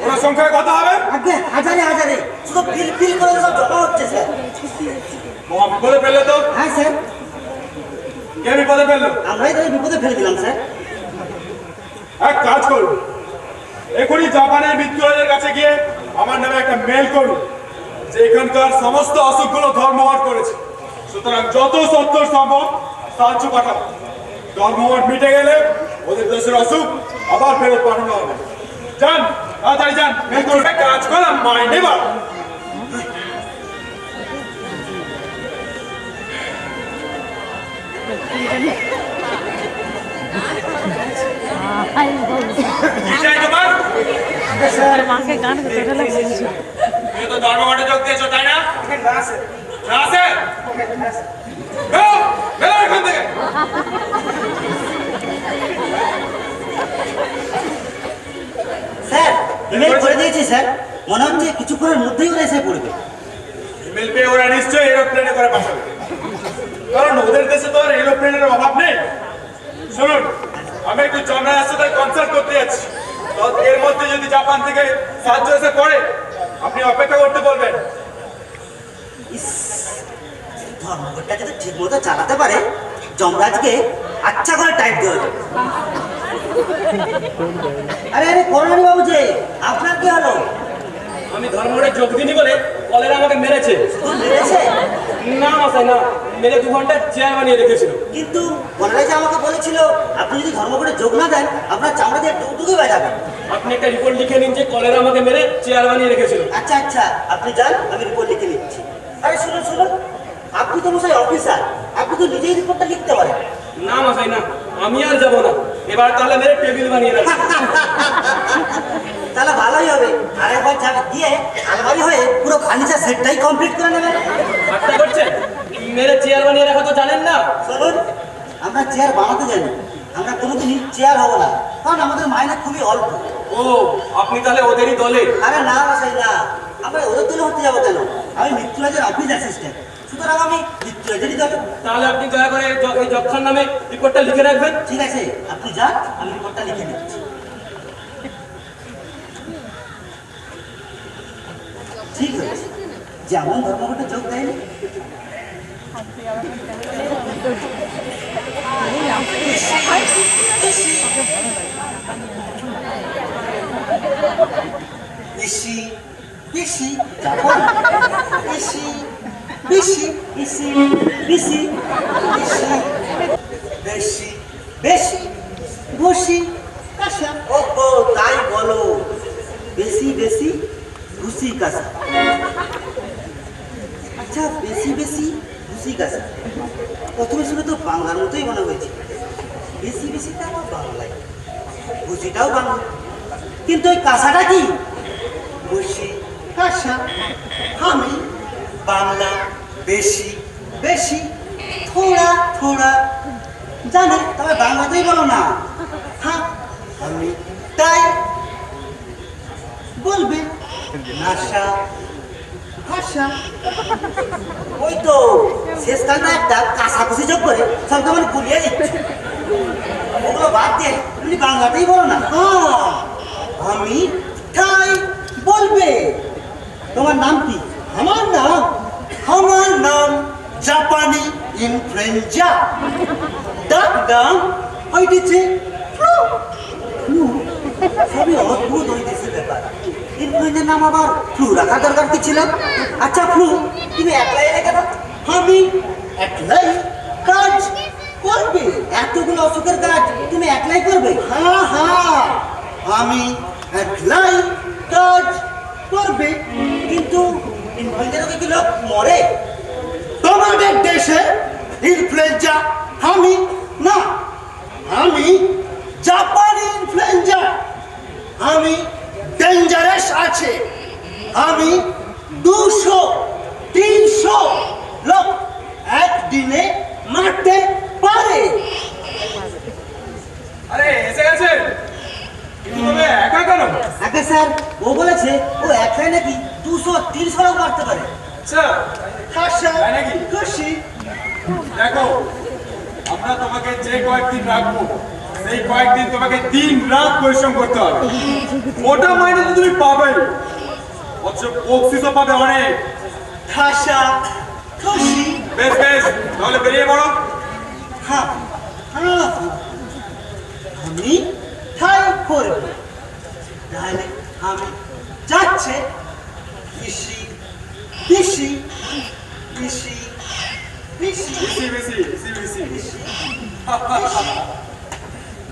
ওরা সংখ্যায় কথা হবে? আগে হাজারে হাজারে শুধু বিল বিল করে সব জমা হচ্ছে স্যার। মহা বিপদে ফেললে তো। হ্যাঁ স্যার, কে বিপদে ফেললো? আমরাই তাদের বিপদে ফেলে দিলাম স্যার। এক কাজ করুন, এখনই জাপানের মৃত্যুরাজের কাছে গিয়ে আমার নামে একটা মেল করুন যে এখানকার সমস্ত অসুখগুলো ধর্মঘট করেছে, সুতরাং যত সত্তর সম্ভব সাহায্য পাঠাবো। ধর্মঘট মিটে গেলে ওদের দেশের অসুখ আবার ফেরত পাঠানো হবে। যান, তাড়াতাড়ি যান, মেল করুন। এক কাজ করলাম, মাইনে বা মাকে গান করতে লাগছে। তুমি তো ধর্মঘটে যোগ দিয়েছো, তাই না? না স্যার। বেরো এখান থেকে। স্যার ইমেল করে দিয়েছি স্যার, মনে হচ্ছে কিছুক্ষণের মধ্যেই ওরা এসে পড়বে। ইমেল পেয়ে ওরা নিশ্চয়ই এরোপ্লেনে করে পাঠাবে, কারণ ওদের দেশে তো আর এরোপ্লেনের অভাব নেই। শুনুন, আমি একটু চন্দ্রায়ের সাথে কনসাল্ট করতে যাচ্ছি, তো এর মধ্যে যদি জাপান থেকে সাহায্য এসে পড়ে আপনি অপেক্ষা করতে বলবেন। ইস, ধর্মঘটটা যদি ঠিক মতো চালাতে পারে যমরাজকে আচ্ছা করে টাইট দেওয়া যাবে। আরে আরে করোনানি বাবু যে আপনার কি হলো? আমি ধর্মঘটে যোগ দিইনি বলে কলেরা আমাকে মেরেছে। শুধু মেরেছে? না মশাই না, মেরে 2 ঘন্টা চেয়ার বানিয়ে রেখেছিল। কিন্তু বনরাজ আমাকে বলেছিল আপনি যদি ধর্মঘটে যোগ না দেন আপনার চামড়া দিয়ে ডুগডুগি বাজাবে। আপনি একটা রিপোর্ট লিখে নিন যে কলেরা আমাকে মেরে চেয়ার বানিয়ে রেখেছিল। আচ্ছা আচ্ছা, আপনি যান, আমি রিপোর্ট লিখে নিচ্ছি। আরে শুনুন শুনুন, আপনি তো মশাই অফিসার, আপনি তো নিজেই রিপোর্টটা লিখতে পারেন। না মশাই না, আমি আর যাবো না, এবার তাহলে মেরে টেবিল বানিয়ে রাখি। তাহলে ভালোই হবে, আরেকবার যাবে দিয়ে আলমারি হয়ে পুরো ফার্নিচার সেটটাই কমপ্লিট করে নেবেন। ঠাট্টা করছেন? মেরে চেয়ার বানিয়ে রাখা তো জানেন না। শুনুন, আমরা চেয়ার বানাতে জানি, আমরা কোনোদিনই চেয়ার হবো না, কারণ আমাদের মাইনে খুবই অল্প। ও, আপনি তাহলে ওদেরই দলে? আরে না মশাই না, আমরা ওদের তুলে হতে যাবো কেন? আমি মৃত্যুরাজের অফিস অ্যাসিস্ট্যান্ট, সুতরাং আমি মৃত্যুরাজেরই দলে। তাহলে আপনি দয়া করে এই যক্ষার নামে রিপোর্টটা লিখে রাখবেন। ঠিক আছে, আপনি যান, আমি রিপোর্টটা লিখে নিচ্ছি। ঠিক হয়েছে, যেমন ধর্মঘটে যোগ দেয়নি। বেশি বেশি যাবো, বেশি বেশি বেশি বেশি বেশি বেশি বেশি বসি কাঁসা। ও তাই বলো, বেশি বেশি ঘুষি কাঁসা। আচ্ছা, বেশি বেশি ঘুষি কাঁসা প্রথমে শুনে তো বাংলার মতোই মনে হয়েছে। বেশি বেশিটা আমার বাংলায়, ঘুষিটাও বাংলা, কিন্তু ওই কাঁসাটা কি? বসি কাঁসা। আমি বাংলা বেশি বেশি থোড়া থোড়া জানে, তবে বাংলাতেই বলো না। হ্যাঁ, আমি তাই বলবে নাশা ভাষা। ওই তো শেষকালটা একটা কাঁসাকুষি যোগ করে সব কেমন গুলিয়ে দিচ্ছে। ওগুলো বাদ দিয়ে তুমি বাংলাতেই বলো না। হ্যাঁ, আমি তাই বলবে। তোমার নাম কি? আমার নাম জাপানি ইনফ্লুয়েঞ্জা। ডাক নাম হইতেছে ফ্লু। সবই অদ্ভুত হইতেছে ব্যাপার। ইনফ্লুয়েঞ্জার নাম আবার ফ্লু রাখা দরকার কি ছিল? আচ্ছা ফ্লু, তুমি একলাই এলে কেন? আমি একলাই কাজ করবে? এতগুলো অসুখের কাজ তুমি একলাই করবে? হ্যাঁ হ্যাঁ, আমি একলাই কাজ করবে। কিন্তু ইনফ্লুয়েঞ্জা কি লোক মরে? তোমাদের দেশে ইনফ্লুয়েঞ্জা আমি না, আমি জাপানি ইনফ্লুয়েঞ্জা। আমি ডেঞ্জারাস আছে। আমি 200-300 লোক একদিনে মারতে পারে। আরে এসে গেছেন, কিন্তু তবে একা কেন? আগে স্যার, ও বলেছে ও একলাই নাকি 200-300 লোক মারতে পারে। আচ্ছা, হাসা তাই নাকি? খুশি। দেখো, আমরা তোমাকে যে কয়েকদিন রাখবো সেই কয়েকদিন তোমাকে দিন-রাত পরিশ্রম করতে হবে। মোটা মাইনে তো তুমি পাবে, অথচ বকশিসও পাবে অনেক। হাসা খুশি। বেশ বেশ, তাহলে বেরিয়ে পড়ো। হ্যাঁ হ্যাঁ, আমি ঠাই করব। তাহলে আমি যাচ্ছে। বেশি বেশি বেশি বেশি বেশি বেশি বেশি বেশি।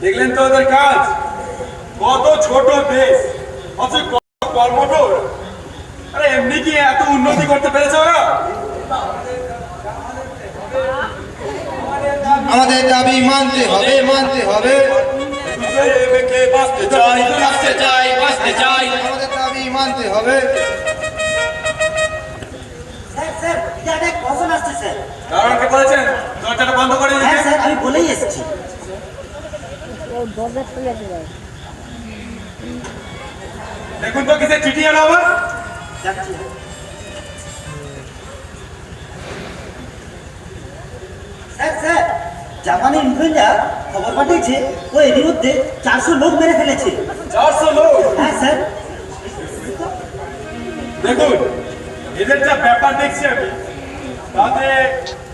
দেখলেন তো ওদের কাজ, কত ছোট দেশ অথচ কত কর্মঠোর। আরে এমনি কি এত উন্নতি করতে পেরেছে ওরা? আমাদের দাবি মানতে হবে, মানতে হবে। বাঁচতে চাই, বাঁচতে চাই, বাঁচতে চাই। আমাদের দাবি মানতে হবে। স্যার স্যার, এটা এক পছন্দ আসছে স্যার। কারণকে বলেছেন দরজাটা বন্ধ করে হ্যাঁ দিতে। স্যার, আমি বলেই এসেছি। দেখুন তো কিসের চিঠি এলো আবার। যাচ্ছি। স্যার স্যার, জাপানি ইনফ্লুয়েঞ্জা খবর পাঠিয়েছে ও এরই মধ্যে 400 লোক মেরে ফেলেছে। 400 লোক? হ্যাঁ স্যার। দেখুন, এদের যা ব্যাপার দেখছি আমি, তাতে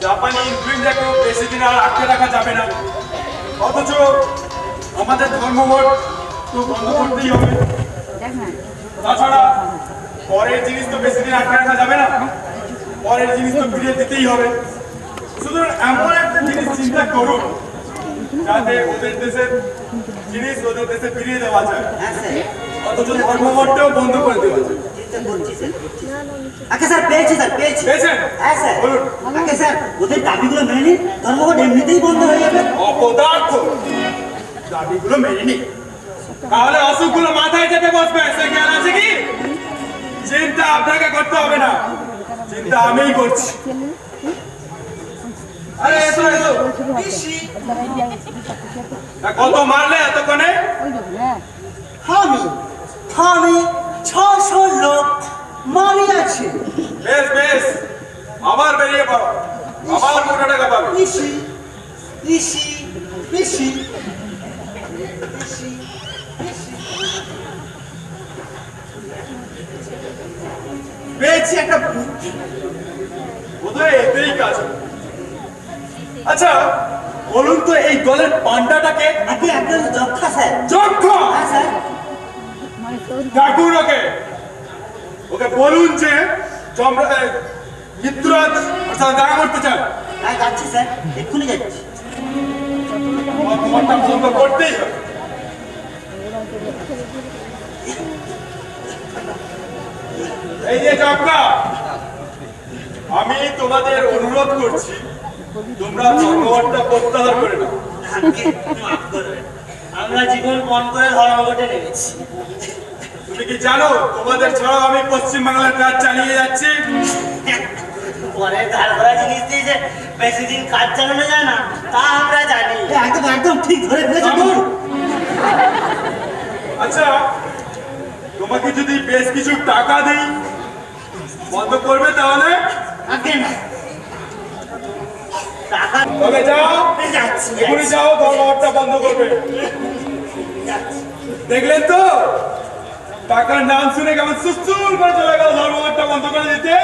জাপানি ইনফ্লুয়েঞ্জাকেও বেশি দিন আর আটকে রাখা যাবে না। অথচ আমাদের ধর্মঘট তো বন্ধ করতেই হবে। তাছাড়া পরের জিনিস তো বেশি দিন আটকে রাখা যাবে না, পরের জিনিস তো ফিরিয়ে দিতেই হবে। শুধু এমন একটা জিনিস চিন্তা করুন যাতে ওদের দেশের জিনিস ওদের দেশে ফিরিয়ে দেওয়া যায়, হ্যাঁ স্যার, অথচ ধর্মঘটটাও বন্ধ করে দেওয়া যায়। চিন্তা করছি স্যার, করছি। আগে স্যার পেয়েছি, স্যার পেয়েছি। পেয়েছেন? হ্যাঁ স্যার। বলুন। আগে স্যার ওদের দাবিগুলো মেনে নিন, ধর্মঘট এমনিতেই বন্ধ হয়ে যাবে। অপদার্থ দাবিগুলো মেনে নি, তাহলে অসুখগুলো মাথায় চেপে বসবে। সে জ্ঞান আছে কি? চিন্তা আপনাকে করতে হবে না, চিন্তা আমিই করছি। আরে এসো এসো। কত মারলে এতক্ষণে? আমি 600 লোক মারিয়াছি। বেশ বেশ, আবার বেরিয়ে পড়ো, আবার মোটা টাকা পাবে। বেশি বেশি বেশি পেয়েছি একটা বুদ্ধি, বোধহয় এতেই কাজ হবে। আচ্ছা বলুন তো, এই দলের পান্ডাটাকে? আগে একজন যক্ষা স্যার। যক্ষ হ্যাঁ স্যার। ডাকুন ওকে, ওকে বলুন যে মিত্ররাজ অর্থাৎ দেখা করতে চান। হ্যাঁ যাচ্ছি স্যার, এক্ষুনি যাচ্ছি। তোমারটা বন্ধ করতেই হবে। এই যে যক্কা, আমি তোমাদের অনুরোধ করছি তোমরা ধর্মঘটটা প্রত্যাহার করে নাও। আগে মাফ করবেন, আমরা জীবন পণ করে ধর্মঘটে নেমেছি। তুমি কি জানো তোমাদের ছাড়াও আমি পশ্চিম বাংলার কাজ চালিয়ে যাচ্ছি? পরে ধার করা জিনিস দিয়ে যে বেশি দিন কাজ চালানো যায় না তা আমরা জানি। একদম একদম ঠিক ধরে ফেলেছো। থামুন। আচ্ছা তোমাকে যদি বেশ কিছু টাকা দিই বন্ধ করবে তাহলে? আগে না, টাকা তবে যাও, যাচ্ছি এখনই যাও, ধর্মঘটটা বন্ধ করবে। দেখলেন তো টাকার নাম শুনে কেমন সুস্থুর করে চলে গেল ধর্মঘটটা বন্ধ করে দিতে।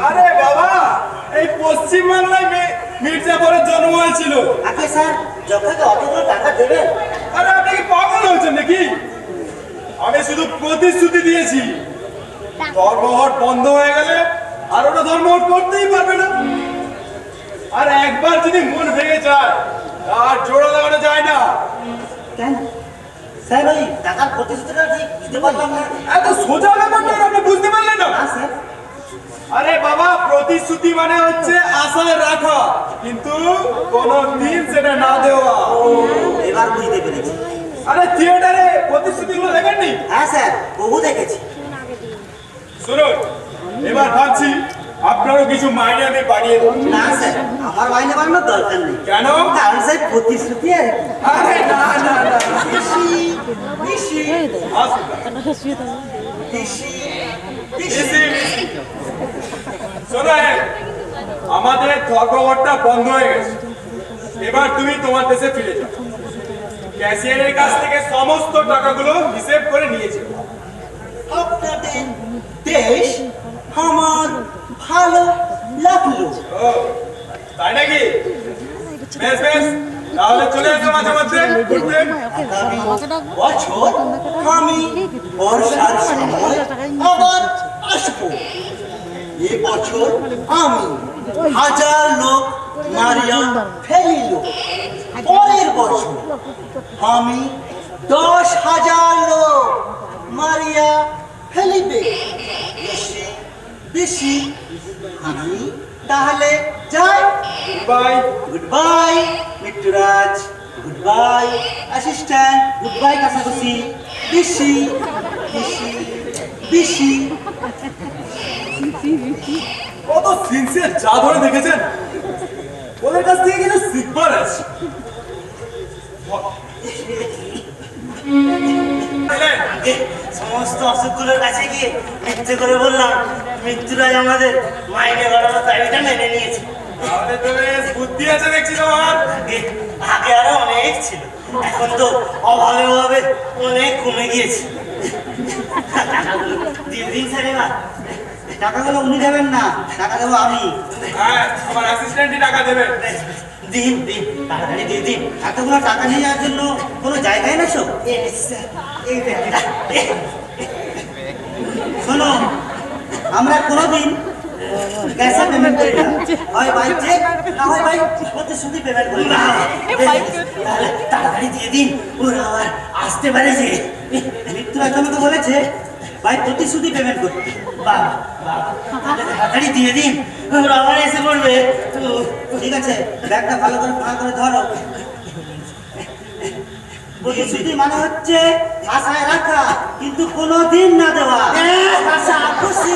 আরে বাবা, এই পশ্চিম বাংলায় মির্জাপুরের জন্ম হয়েছিল। আগে স্যার যক্ষাকে অতগুলো টাকা দেবেন? আরে আপনি কি পাগল হয়েছেন নাকি? আমি শুধু প্রতিশ্রুতি দিয়েছি ধর্মঘট বন্ধ হয়ে গেলে আর ওটা ধর্মঘট করতেই পারবে না। আর একবার যদি মন ভেঙে যায় আর জোড়া লাগানো যায় না। কেন স্যার, ওই টাকার প্রতিশ্রুতিটা ঠিক দিতে পারলাম না। এত সোজা ব্যাপারটা আপনি বুঝতে পারলেন না? না স্যার। আরে বাবা, প্রতিশ্রুতি মানে হচ্ছে আশায় রাখা, কিন্তু কোনদিন সেটা না দেওয়া। এবার বুঝতে পেরেছি। আরে থিয়েটারে প্রতিশ্রুতিগুলো দেখেননি? হ্যাঁ স্যার, বহু দেখেছি। শুনুন, এবার ভাবছি আপনারও কিছু মাইনে আমি বাড়িয়ে দেবো। না স্যার, আমার মাইনে বাড়ানোর দরকার নেই। কেন? কারণ স্যার প্রতিশ্রুতি আর কি। আরে না না না, বেশি বেশি আসুন না। বেশি বেশি, বেশি। শোনেন, আমাদের ধর্মঘটটা বন্ধ হয়ে গেছে, এবার তুমি তোমার দেশে ফিরে যাও। ক্যাশিয়ারের কাছ থেকে সমস্ত টাকাগুলো হিসেব করে নিয়েছি। আপনাদের দেশ আমার ভালো লাগলো। ও তাই নাকি? বেশ বেশ, তাহলে চলে এসো মাঝে মধ্যে ঘুরতে। আগামী বছর আমি বর্ষার সময় আবার আসবো। এবছর আমি 1000 লোক মারিয়া ফেলিল। পরের বছর আমি 10,000 লোক মারিয়া ফেলিবে। বেশি বেশি আমি তাহলে যাই। Bye. Good bye Mitraraj, good bye assistant, good bye কাছাকাছি। বেশি বেশি বেশি কত সিনসিয়ার চা ধরে দেখেছেন? ওদের কাছ থেকে কিন্তু শিখবার আছে। সমস্ত অসুখগুলোর কাছে গিয়ে মিথ্যে করে বললাম মৃত্যুরাজ আমাদের মাইনে বাড়ানোর দাবিটা মেনে নিয়েছে। তাহলে তো বেশ বুদ্ধি আছে দেখছি তোমার। আগে আরো অনেক ছিল, এখন তো অভাবে অভাবে অনেক কমে গিয়েছে। টাকাগুলো দিয়ে দিন স্যার এবার। টাকাগুলো উনি দেবেন না, টাকা দেবো আমি। হ্যাঁ, আমার অ্যাসিস্ট্যান্টই টাকা দেবে। দিন দিন, তাড়াতাড়ি দিয়ে দিন। এতগুলো টাকা নিয়ে যাওয়ার জন্য কোনো জায়গায় না সব। শোনো, আমরা কোনোদিন ক্যাশে পেমেন্ট করি না, হয় বাই চেক না হয় বাই প্রতিশ্রুতি পেমেন্ট করি না। তাড়াতাড়ি দিয়ে দিন, ওরা আবার আসতে পারে যে। মৃত্যুরাজ আমাকে বলেছে ভাই প্রতিশ্রুতি পেমেন্ট করতে। বাবা তাড়াতাড়ি দিয়ে দিন, ওরা আবার এসে পড়বে। ঠিক আছে, ব্যাগটা ভালো করে ফাঁকা করে ধরো। প্রতিশ্রুতি মানে হচ্ছে আশায় রাখা কিন্তু কোনোদিন না দেওয়া। আশা খুশি